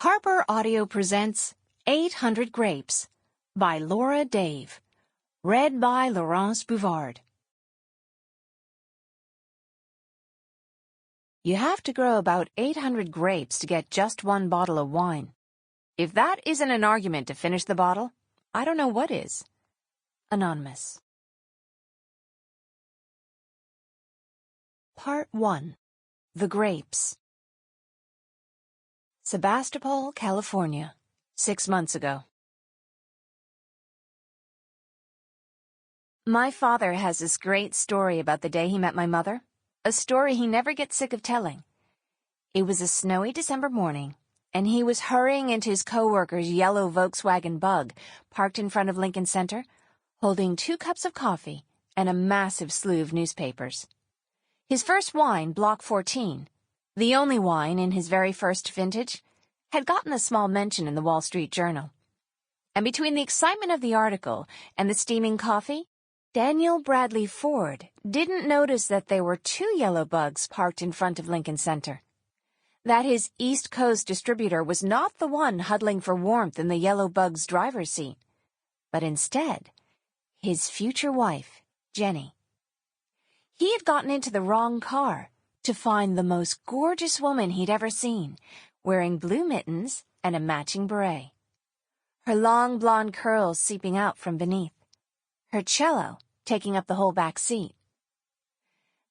Harper Audio presents 800 Grapes by Laura Dave. Read by Laurence Bouvard. You have to grow about 800 grapes to get just one bottle of wine. If that isn't an argument to finish the bottle, I don't know what is. Anonymous. Part 1. The Grapes. Sebastopol, California, 6 months ago. My father has this great story about the day he met my mother, a story he never gets sick of telling. It was a snowy December morning, and he was hurrying into his co-worker's yellow Volkswagen Bug, parked in front of Lincoln Center, holding 2 cups of coffee and a massive slew of newspapers. His first wine, Block 14, the only wine in his very first vintage, had gotten a small mention in the Wall Street Journal. And between the excitement of the article and the steaming coffee, Daniel Bradley Ford didn't notice that there were 2 yellow bugs parked in front of Lincoln Center. That his East Coast distributor was not the one huddling for warmth in the yellow bug's driver's seat, but instead, his future wife, Jenny. He had gotten into the wrong car to find the most gorgeous woman he'd ever seen, wearing blue mittens and a matching beret, her long blonde curls seeping out from beneath, her cello taking up the whole back seat.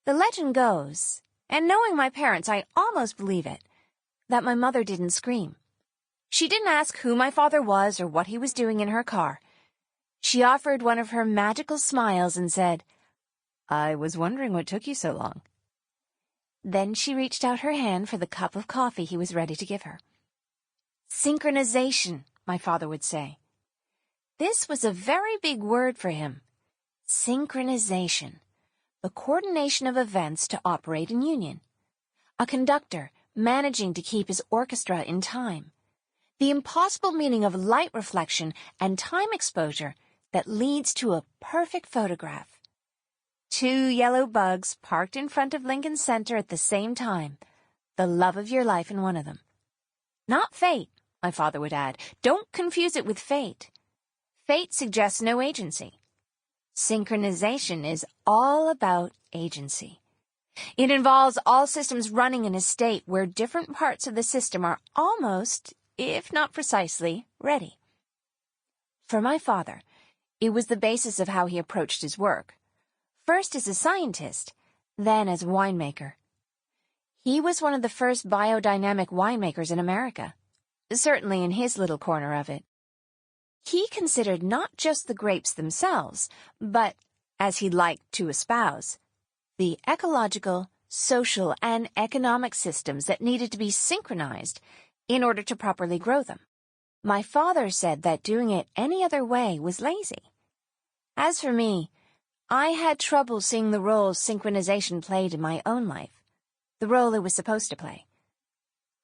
The legend goes, and knowing my parents, I almost believe it, that my mother didn't scream. She didn't ask who my father was or what he was doing in her car. She offered one of her magical smiles and said, "I was wondering what took you so long." Then she reached out her hand for the cup of coffee he was ready to give her. Synchronization, my father would say. This was a very big word for him. Synchronization, the coordination of events to operate in union. A conductor managing to keep his orchestra in time. The impossible meaning of light reflection and time exposure that leads to a perfect photograph. 2 yellow bugs parked in front of Lincoln Center at the same time, the love of your life in one of them. Not fate, my father would add. Don't confuse it with fate. Fate suggests no agency. Synchronization is all about agency. It involves all systems running in a state where different parts of the system are almost, if not precisely, ready. For my father, it was the basis of how he approached his work. First as a scientist, then as a winemaker. He was one of the first biodynamic winemakers in America, certainly in his little corner of it. He considered not just the grapes themselves, but, as he liked to espouse, the ecological, social, and economic systems that needed to be synchronized in order to properly grow them. My father said that doing it any other way was lazy. As for me, I had trouble seeing the role synchronization played in my own life, the role it was supposed to play,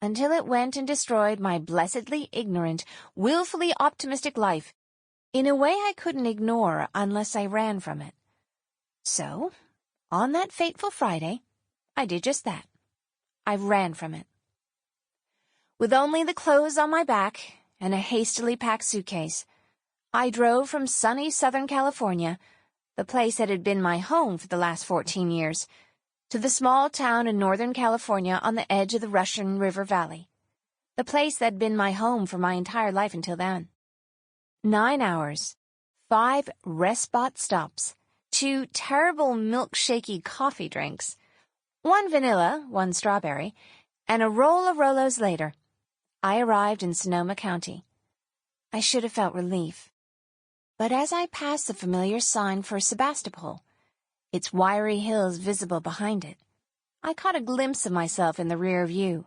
until it went and destroyed my blessedly ignorant, willfully optimistic life in a way I couldn't ignore unless I ran from it. So, on that fateful Friday, I did just that. I ran from it. With only the clothes on my back and a hastily packed suitcase, I drove from sunny Southern California, the place that had been my home for the last 14 years, to the small town in Northern California on the edge of the Russian River Valley, the place that had been my home for my entire life until then. 9 hours, 5 rest spot stops, 2 terrible milkshakey coffee drinks, 1 vanilla, 1 strawberry, and a roll of Rolos later, I arrived in Sonoma County. I should have felt relief. But as I passed the familiar sign for Sebastopol, its wiry hills visible behind it, I caught a glimpse of myself in the rear view.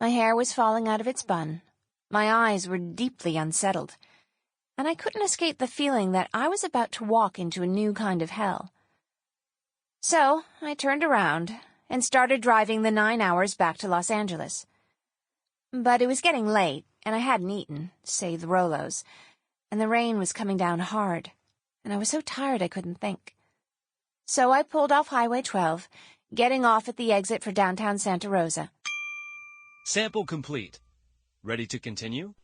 My hair was falling out of its bun, my eyes were deeply unsettled, and I couldn't escape the feeling that I was about to walk into a new kind of hell. So I turned around and started driving the 9 hours back to Los Angeles. But it was getting late, and I hadn't eaten, save the Rolos, and the rain was coming down hard, and I was so tired I couldn't think. So I pulled off Highway 12, getting off at the exit for downtown Santa Rosa. Sample complete. Ready to continue?